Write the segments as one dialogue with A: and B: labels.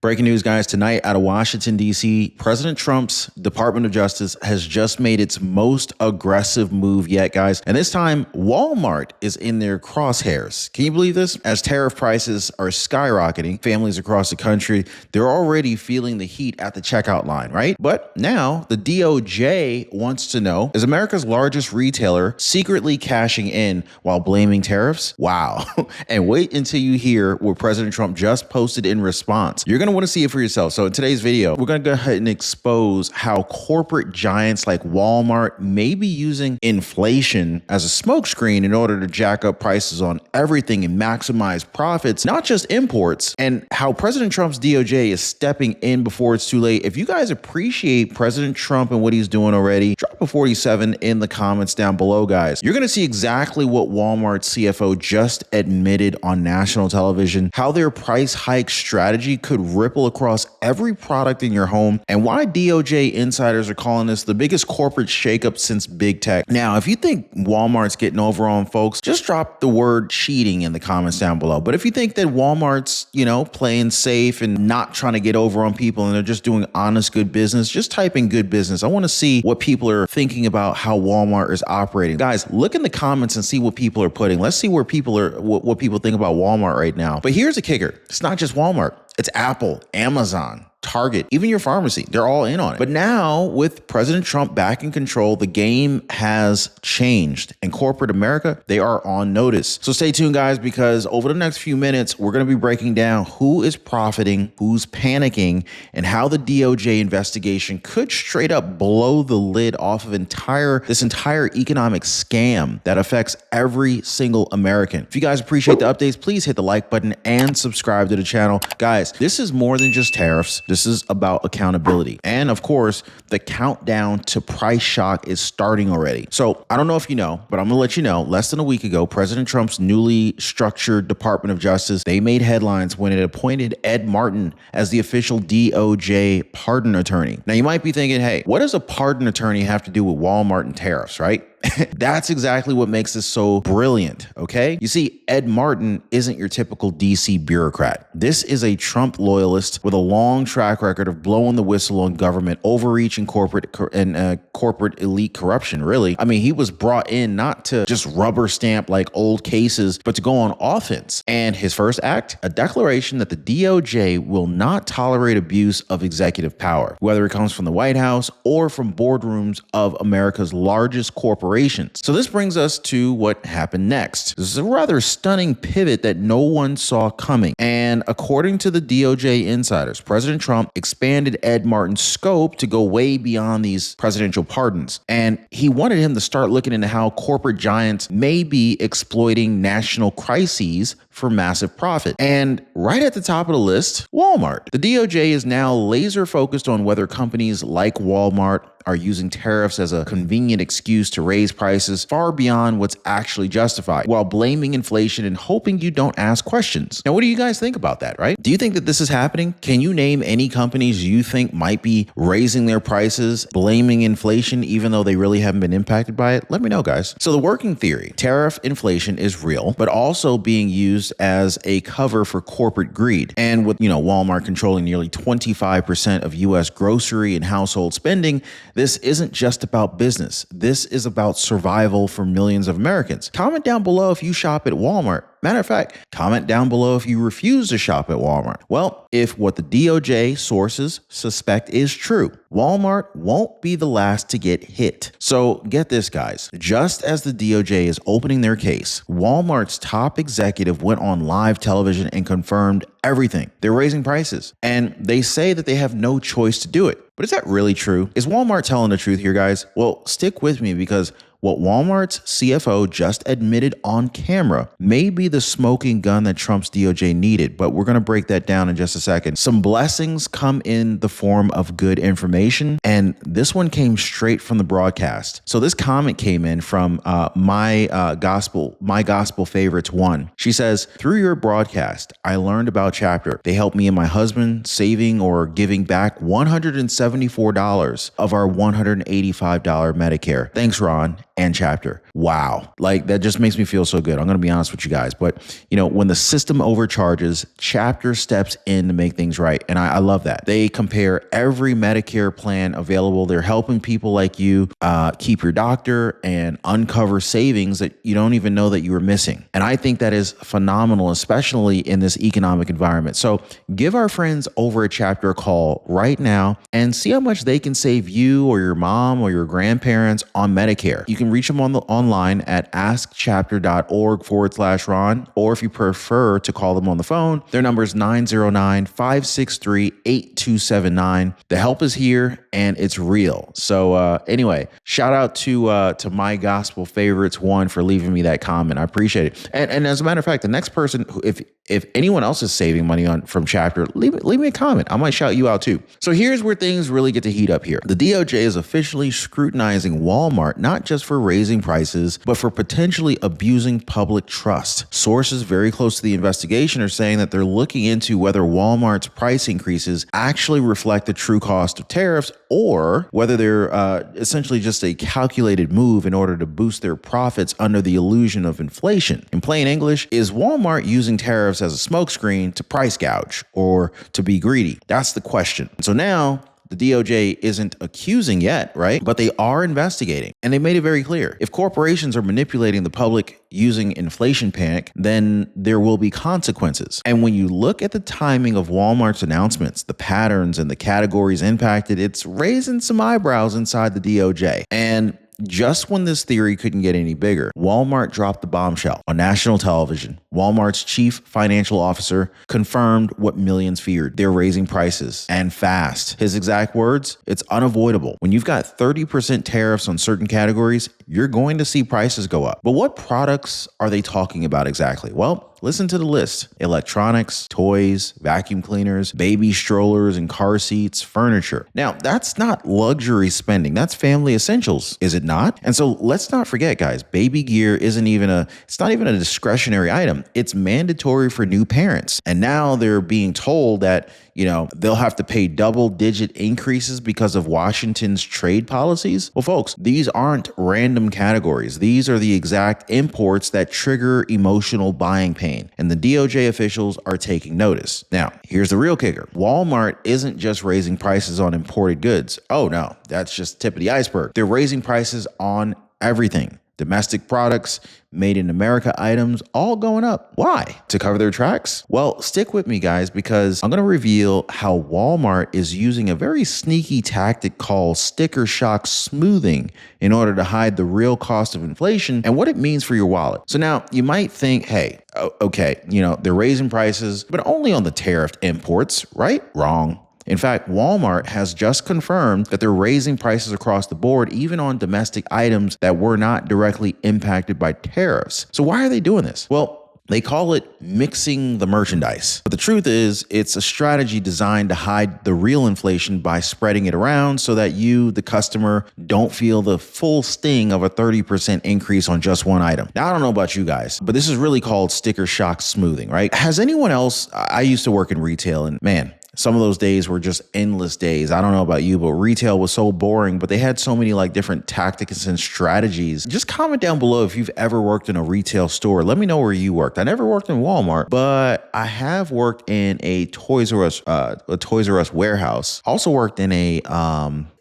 A: Breaking news, guys. Tonight out of Washington, D.C., President Trump's Department of Justice has just made its most aggressive move yet, guys. And this time, Walmart is in their crosshairs. Can you believe this? As tariff prices are skyrocketing, families across the country, they're already feeling the heat at the checkout line, right? But now the DOJ wants to know, is America's largest retailer secretly cashing in while blaming tariffs? Wow. And wait until you hear what President Trump just posted in response. You're going to want to see it for yourself. So in today's video, we're going to go ahead and expose how corporate giants like Walmart may be using inflation as a smokescreen in order to jack up prices on everything and maximize profits, not just imports, and how President Trump's DOJ is stepping in before it's too late. If you guys appreciate President Trump and what he's doing already, drop a 47 in the comments down below, guys. You're going to see exactly what Walmart's CFO just admitted on national television, how their price hike strategy could ripple across every product in your home, and why DOJ insiders are calling this the biggest corporate shakeup since big tech. Now, if you think Walmart's getting over on folks, just drop the word cheating in the comments down below. But if you think that Walmart's, playing safe and not trying to get over on people and they're just doing honest, good business, just type in good business. I want to see what people are thinking about how Walmart is operating. Guys, look in the comments and see what people are putting. Let's see where people are, what people think about Walmart right now. But here's the kicker. It's not just Walmart. It's Apple, Amazon, Target, even your pharmacy. They're all in on it. But now with President Trump back in control, the game has changed, and corporate America, they are on notice. So stay tuned, guys, because over the next few minutes, we're going to be breaking down who is profiting, who's panicking, and how the DOJ investigation could straight up blow the lid off of this entire economic scam that affects every single American. If you guys appreciate the updates, please hit the like button and subscribe to the channel. Guys, this is more than just tariffs. This is about accountability. And of course, the countdown to price shock is starting already. So I don't know if you know, but I'm gonna let you know, less than a week ago, President Trump's newly structured Department of Justice, they made headlines when it appointed Ed Martin as the official DOJ pardon attorney. Now you might be thinking, hey, what does a pardon attorney have to do with Walmart and tariffs, right? That's exactly what makes this so brilliant, okay? You see, Ed Martin isn't your typical DC bureaucrat. This is a Trump loyalist with a long track record of blowing the whistle on government overreach and corporate elite corruption, really. I mean, he was brought in not to just rubber stamp like old cases, but to go on offense. And his first act, a declaration that the DOJ will not tolerate abuse of executive power, whether it comes from the White House or from boardrooms of America's largest corporations. So this brings us to what happened next. This is a rather stunning pivot that no one saw coming. And according to the DOJ insiders, President Trump expanded Ed Martin's scope to go way beyond these presidential pardons. And he wanted him to start looking into how corporate giants may be exploiting national crises for massive profit. And right at the top of the list, Walmart. The DOJ is now laser focused on whether companies like Walmart are using tariffs as a convenient excuse to raise prices far beyond what's actually justified, while blaming inflation and hoping you don't ask questions. Now, what do you guys think about that, right? Do you think that this is happening? Can you name any companies you think might be raising their prices, blaming inflation, even though they really haven't been impacted by it? Let me know, guys. So the working theory, tariff inflation is real, but also being used as a cover for corporate greed. And with, Walmart controlling nearly 25% of U.S. grocery and household spending, this isn't just about business. This is about survival for millions of Americans. Comment down below if you shop at Walmart. Matter of fact, comment down below if you refuse to shop at Walmart. Well, if what the DOJ sources suspect is true, Walmart won't be the last to get hit. So get this, guys. Just as the DOJ is opening their case, Walmart's top executive went on live television and confirmed everything. They're raising prices, and they say that they have no choice to do it. But is that really true? Is Walmart telling the truth here, guys? Well, stick with me, because what Walmart's CFO just admitted on camera may be the smoking gun that Trump's DOJ needed, but we're going to break that down in just a second. Some blessings come in the form of good information, and this one came straight from the broadcast. So this comment came in from my gospel favorites one. She says, through your broadcast, I learned about Chapter. They helped me and my husband saving or giving back $174 of our $185 Medicare. Thanks, Ron and Chapter. Wow. Like that just makes me feel so good. I'm going to be honest with you guys. But, when the system overcharges, Chapter steps in to make things right. And I love that. They compare every Medicare plan available. They're helping people like you keep your doctor and uncover savings that you don't even know that you were missing. And I think that is phenomenal, especially in this economic environment. So give our friends over at Chapter a call right now and see how much they can save you or your mom or your grandparents on Medicare. You can reach them online at askchapter.org/Ron, or if you prefer to call them on the phone, their number is 909-563-8279. The help is here and it's real. So anyway, shout out to my gospel favorites one for leaving me that comment. I appreciate it. And as a matter of fact, the next person, if anyone else is saving money from Chapter, leave me a comment. I might shout you out too. So here's where things really get to heat up here. The DOJ is officially scrutinizing Walmart, not just for raising prices, but for potentially abusing public trust. Sources very close to the investigation are saying that they're looking into whether Walmart's price increases actually reflect the true cost of tariffs, or whether they're essentially just a calculated move in order to boost their profits under the illusion of inflation. In plain English, is Walmart using tariffs as a smokescreen to price gouge or to be greedy? That's the question. So now the DOJ isn't accusing yet, right? But they are investigating. And they made it very clear. If corporations are manipulating the public using inflation panic, then there will be consequences. And when you look at the timing of Walmart's announcements, the patterns and the categories impacted, it's raising some eyebrows inside the DOJ. And just when this theory couldn't get any bigger, Walmart dropped the bombshell on national television. Walmart's chief financial officer confirmed what millions feared. They're raising prices, and fast. His exact words, it's unavoidable. When you've got 30% tariffs on certain categories, you're going to see prices go up. But what products are they talking about exactly? Well, listen to the list: electronics, toys, vacuum cleaners, baby strollers and car seats, furniture. Now, that's not luxury spending. That's family essentials, is it not? And so let's not forget, guys, baby gear it's not even a discretionary item. It's mandatory for new parents. And now they're being told that, they'll have to pay double-digit increases because of Washington's trade policies. Well, folks, these aren't random categories. These are the exact imports that trigger emotional buying pain. And the DOJ officials are taking notice. Now, here's the real kicker. Walmart isn't just raising prices on imported goods. Oh, no, that's just tip of the iceberg. They're raising prices on everything. Domestic products, made in America items, all going up. Why? To cover their tracks? Well, stick with me, guys, because I'm going to reveal how Walmart is using a very sneaky tactic called sticker shock smoothing in order to hide the real cost of inflation and what it means for your wallet. So now you might think, hey, okay, they're raising prices, but only on the tariffed imports, right? Wrong. In fact, Walmart has just confirmed that they're raising prices across the board, even on domestic items that were not directly impacted by tariffs. So why are they doing this? Well, they call it mixing the merchandise. But the truth is, it's a strategy designed to hide the real inflation by spreading it around so that you, the customer, don't feel the full sting of a 30% increase on just one item. Now, I don't know about you guys, but this is really called sticker shock smoothing, right? Has anyone else, I used to work in retail, and man, some of those days were just endless days. I don't know about you, but retail was so boring, but they had so many different tactics and strategies. Just comment down below if you've ever worked in a retail store. Let me know where you worked. I never worked in Walmart, but I have worked in a Toys R Us warehouse. Also worked in a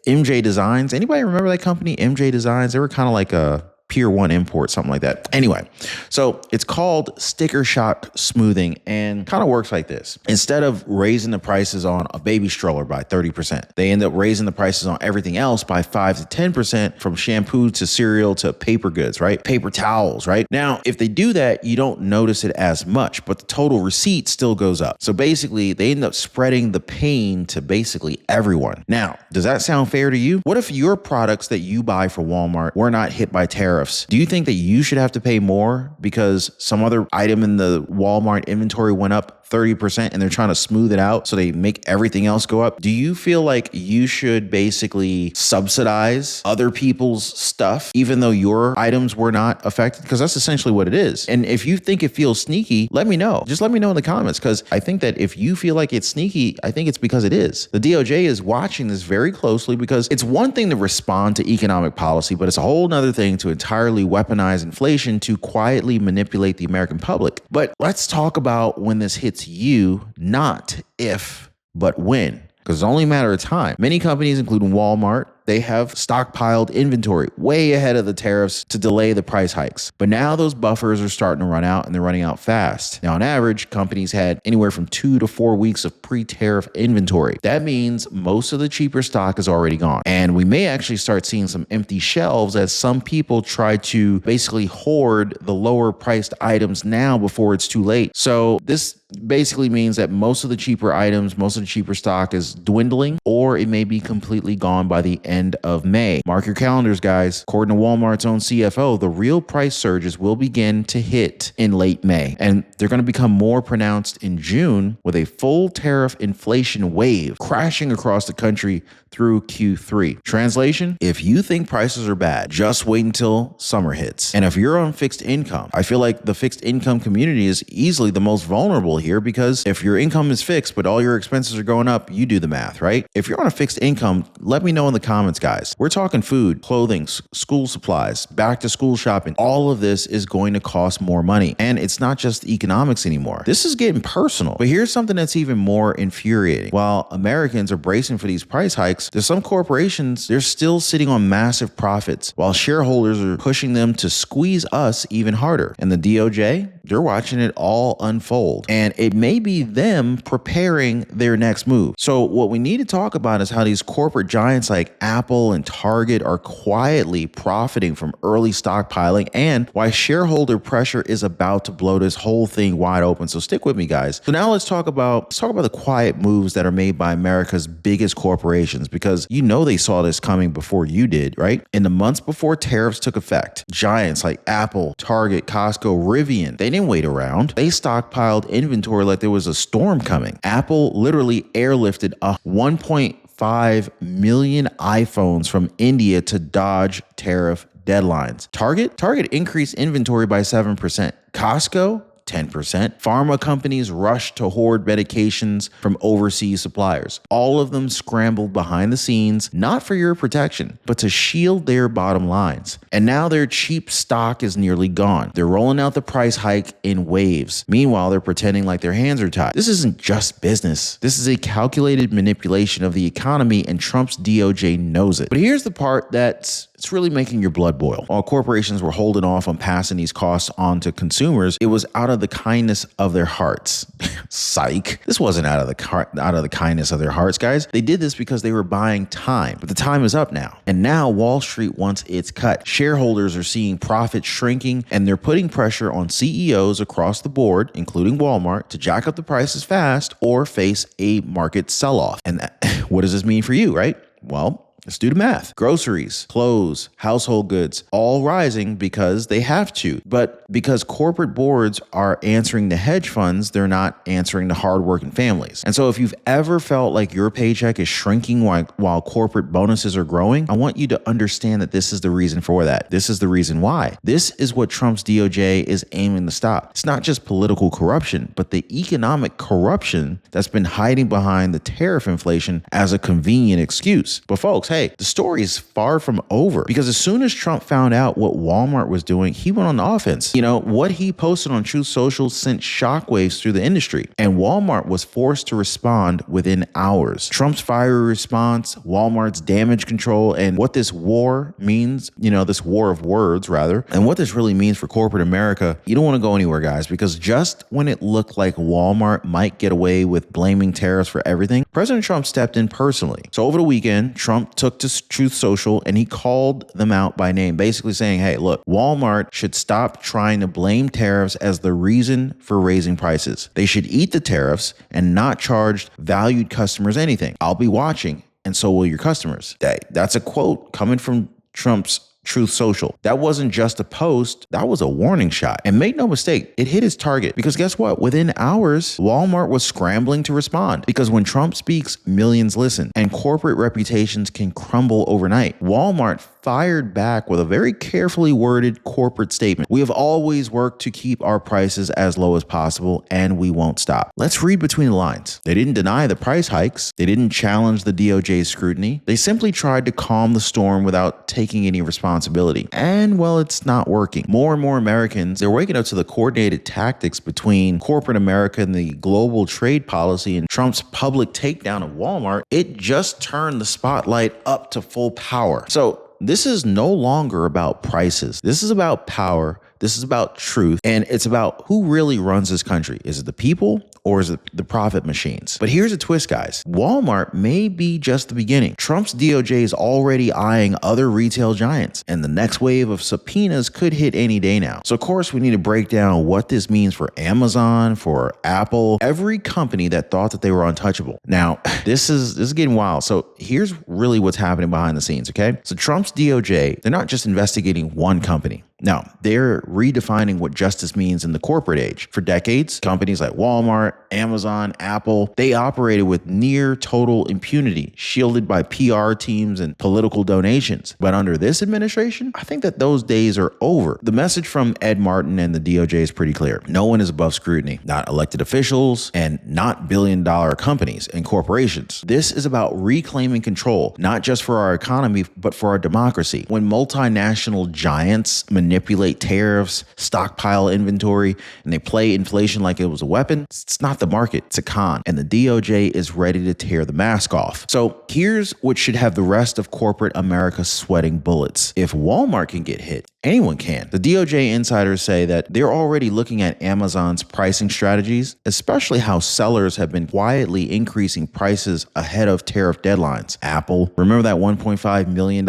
A: MJ Designs. Anybody remember that company, MJ Designs? They were kind of like a Pier 1 import, something like that. Anyway, so it's called sticker shock smoothing and kind of works like this. Instead of raising the prices on a baby stroller by 30%, they end up raising the prices on everything else by 5 to 10%, from shampoo to cereal to paper goods, right? Paper towels, right? Now, if they do that, you don't notice it as much, but the total receipt still goes up. So basically, they end up spreading the pain to basically everyone. Now, does that sound fair to you? What if your products that you buy for Walmart were not hit by tariffs? Do you think that you should have to pay more because some other item in the Walmart inventory went up 30% and they're trying to smooth it out so they make everything else go up. Do you feel like you should basically subsidize other people's stuff even though your items were not affected? Because that's essentially what it is. And if you think it feels sneaky, let me know. Just let me know in the comments, because I think that if you feel like it's sneaky, I think it's because it is. The DOJ is watching this very closely, because it's one thing to respond to economic policy, but it's a whole nother thing to entirely weaponize inflation to quietly manipulate the American public. But let's talk about when this hits you, not if, but when. Because it's only a matter of time. Many companies, including Walmart, they have stockpiled inventory way ahead of the tariffs to delay the price hikes. But now those buffers are starting to run out, and they're running out fast. Now, on average, companies had anywhere from 2 to 4 weeks of pre-tariff inventory. That means most of the cheaper stock is already gone. And we may actually start seeing some empty shelves as some people try to basically hoard the lower priced items now before it's too late. So this basically means that most of the cheaper items, most of the cheaper stock is dwindling, or it may be completely gone by the end of May. Mark your calendars, guys. According to Walmart's own CFO, the real price surges will begin to hit in late May, and they're going to become more pronounced in June with a full tariff inflation wave crashing across the country through Q3. Translation: if you think prices are bad, just wait until summer hits. And if you're on fixed income, I feel like the fixed income community is easily the most vulnerable here, because if your income is fixed but all your expenses are going up, you do the math, right? If you're on a fixed income, let me know in the comments, guys. We're talking food, clothing, school supplies, back to school shopping. All of this is going to cost more money. And it's not just economics anymore. This is getting personal. But here's something that's even more infuriating. While Americans are bracing for these price hikes, there's some corporations, they're still sitting on massive profits while shareholders are pushing them to squeeze us even harder. And the DOJ, they're watching it all unfold. And it may be them preparing their next move. So what we need to talk about is how these corporate giants like Apple and Target are quietly profiting from early stockpiling, and why shareholder pressure is about to blow this whole thing wide open. So stick with me, guys. So now let's talk about the quiet moves that are made by America's biggest corporations, because you know they saw this coming before you did, right? In the months before tariffs took effect, giants like Apple, Target, Costco, Rivian, they didn't wait around. They stockpiled inventory like there was a storm coming. Apple literally airlifted a 1.5 million iPhones from India to dodge tariff deadlines. Target increased inventory by 7%. Costco, 10%. Pharma companies rushed to hoard medications from overseas suppliers. All of them scrambled behind the scenes, not for your protection, but to shield their bottom lines. And now their cheap stock is nearly gone. They're rolling out the price hike in waves. Meanwhile, they're pretending like their hands are tied. This isn't just business. This is a calculated manipulation of the economy, and Trump's DOJ knows it. But here's the part it's really making your blood boil. While corporations were holding off on passing these costs on to consumers, it was out of the kindness of their hearts. Psych. This wasn't out of the kindness of their hearts, guys. They did this because they were buying time. But the time is up now. And now Wall Street wants its cut. Shareholders are seeing profits shrinking, and they're putting pressure on CEOs across the board, including Walmart, to jack up the prices fast or face a market sell-off. And what does this mean for you, right? Well, let's do the math. Groceries, clothes, household goods, all rising because they have to. But because corporate boards are answering the hedge funds, they're not answering the hardworking families. And so if you've ever felt like your paycheck is shrinking while corporate bonuses are growing, I want you to understand that this is the reason for that. This is the reason why. This is what Trump's DOJ is aiming to stop. It's not just political corruption, but the economic corruption that's been hiding behind the tariff inflation as a convenient excuse. But folks, hey, the story is far from over, because as soon as Trump found out what Walmart was doing, he went on the offense. You know, what he posted on Truth Social sent shockwaves through the industry, and Walmart was forced to respond within hours. Trump's fiery response, Walmart's damage control, and what this war means, this war of words rather, and what this really means for corporate America. You don't want to go anywhere, guys, because just when it looked like Walmart might get away with blaming tariffs for everything, President Trump stepped in personally. So over the weekend, Trump took to Truth Social and he called them out by name, basically saying, hey, look, Walmart should stop trying to blame tariffs as the reason for raising prices. They should eat the tariffs and not charge valued customers anything. I'll be watching, and so will your customers. That's a quote coming from Trump's Truth Social. That wasn't just a post, that was a warning shot. And make no mistake, it hit its target because guess what? Within hours, Walmart was scrambling to respond because when Trump speaks, millions listen and corporate reputations can crumble overnight. Walmart fired back with a very carefully worded corporate statement. We have always worked to keep our prices as low as possible and we won't stop. Let's read between the lines. They didn't deny the price hikes. They didn't challenge the DOJ's scrutiny. They simply tried to calm the storm without taking any responsibility. And well, it's not working. More and more Americans, they're waking up to the coordinated tactics between corporate America and the global trade policy and Trump's public takedown of Walmart. It just turned the spotlight up to full power. So this is no longer about prices. This is about power. This is about truth. And it's about who really runs this country. Is it the people or is it the profit machines? But here's a twist, guys. Walmart may be just the beginning. Trump's DOJ is already eyeing other retail giants, and the next wave of subpoenas could hit any day now. So of course, we need to break down what this means for Amazon, for Apple, every company that thought that they were untouchable. Now, this is getting wild. So here's really what's happening behind the scenes, okay? So Trump's DOJ, they're not just investigating one company. Now, they're redefining what justice means in the corporate age. For decades, companies like Walmart, Amazon, Apple, they operated with near total impunity, shielded by PR teams and political donations. But under this administration, I think that those days are over. The message from Ed Martin and the DOJ is pretty clear. No one is above scrutiny, not elected officials and not billion-dollar companies and corporations. This is about reclaiming control, not just for our economy, but for our democracy. When multinational giants manipulate tariffs, stockpile inventory, and they play inflation like it was a weapon, it's not the market, it's a con. And the DOJ is ready to tear the mask off. So here's what should have the rest of corporate America sweating bullets. If Walmart can get hit, anyone can. The DOJ insiders say that they're already looking at Amazon's pricing strategies, especially how sellers have been quietly increasing prices ahead of tariff deadlines. Apple, remember that $1.5 million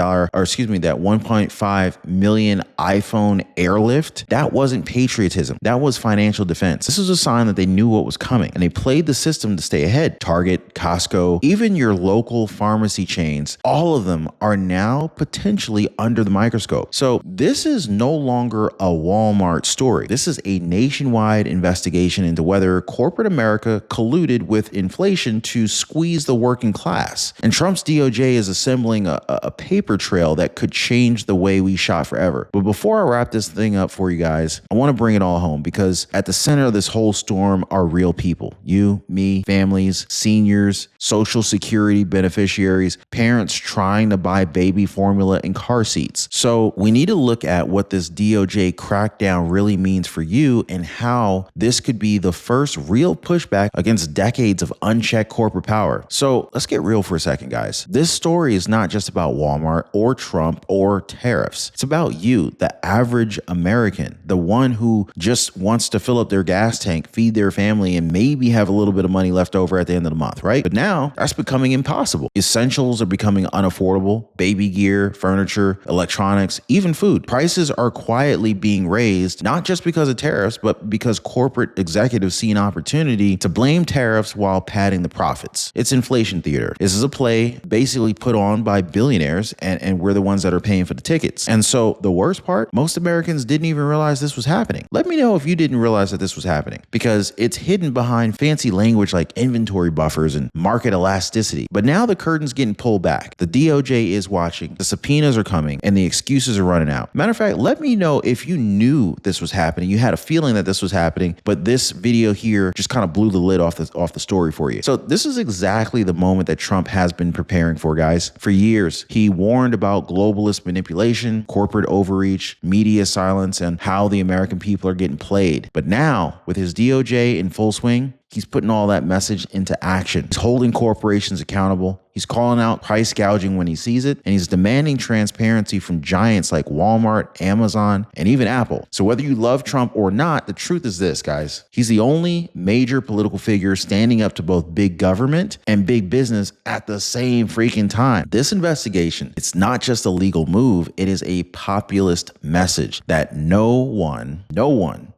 A: iPhone airlift? That wasn't patriotism. That was financial defense. This was a sign that they knew what was coming and they played the system to stay ahead. Target, Costco, even your local pharmacy chains, all of them are now potentially under the microscope. So this is no longer a Walmart story. This is a nationwide investigation into whether corporate America colluded with inflation to squeeze the working class. And Trump's DOJ is assembling a paper trail that could change the way we shop forever. But before I wrap this thing up for you guys, I want to bring it all home because at the center of this whole storm are real people. You, me, families, seniors, Social Security beneficiaries, parents trying to buy baby formula and car seats. So we need to look at what this DOJ crackdown really means for you and how this could be the first real pushback against decades of unchecked corporate power. So let's get real for a second, guys. This story is not just about Walmart or Trump or tariffs. It's about you, the average American, the one who just wants to fill up their gas tank, feed their family, and maybe have a little bit of money left over at the end of the month, right? But now that's becoming impossible. Essentials are becoming unaffordable. Baby gear, furniture, electronics, even food. Prices are quietly being raised, not just because of tariffs, but because corporate executives see an opportunity to blame tariffs while padding the profits. It's inflation theater. This is a play basically put on by billionaires, and we're the ones that are paying for the tickets. And so the worst part, most Americans didn't even realize this was happening. Let me know if you didn't realize that this was happening, because it's hidden behind fancy language like inventory buffers and market elasticity. But now the curtain's getting pulled back. The DOJ is watching, the subpoenas are coming, and the excuses are running out. Matter of fact, let me know if you knew this was happening. You had a feeling that this was happening, but this video here just kind of blew the lid off the story for you. So this is exactly the moment that Trump has been preparing for, guys. For years, he warned about globalist manipulation, corporate overreach, media silence, and how the American people are getting played. But now, with his DOJ in full swing, he's putting all that message into action. He's holding corporations accountable. He's calling out price gouging when he sees it, and he's demanding transparency from giants like Walmart, Amazon, and even Apple. So whether you love Trump or not, the truth is this, guys. He's the only major political figure standing up to both big government and big business at the same freaking time. This investigation, it's not just a legal move, it is a populist message that no one,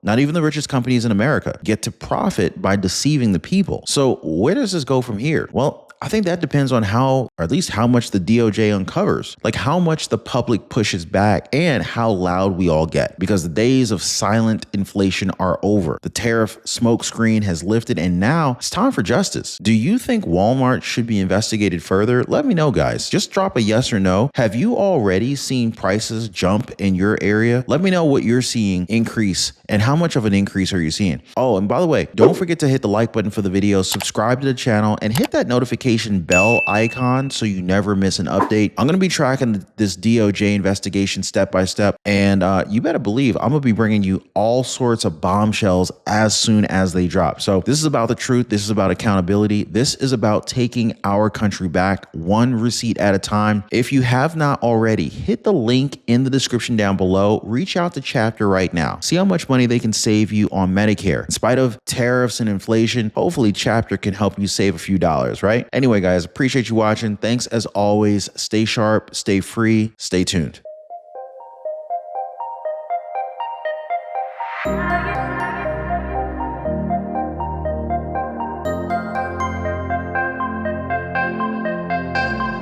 A: not even the richest companies in America, get to profit by deceiving the people. So where does this go from here? Well, I think that depends on how, or at least how much the DOJ uncovers, like how much the public pushes back and how loud we all get, because the days of silent inflation are over. The tariff smokescreen has lifted and now it's time for justice. Do you think Walmart should be investigated further? Let me know, guys. Just drop a yes or no. Have you already seen prices jump in your area? Let me know what you're seeing increase and how much of an increase are you seeing? Oh, and by the way, don't forget to hit the like button for the video, subscribe to the channel, and hit that notification bell icon so you never miss an update. I'm going to be tracking this DOJ investigation step by step, and you better believe I'm going to be bringing you all sorts of bombshells as soon as they drop. So this is about the truth. This is about accountability. This is about taking our country back one receipt at a time. If you have not already, hit the link in the description down below. Reach out to Chapter right now. See how much money they can save you on Medicare. In spite of tariffs and inflation, hopefully Chapter can help you save a few dollars, right? Anyway, guys, appreciate you watching. Thanks as always. Stay sharp, stay free, stay tuned.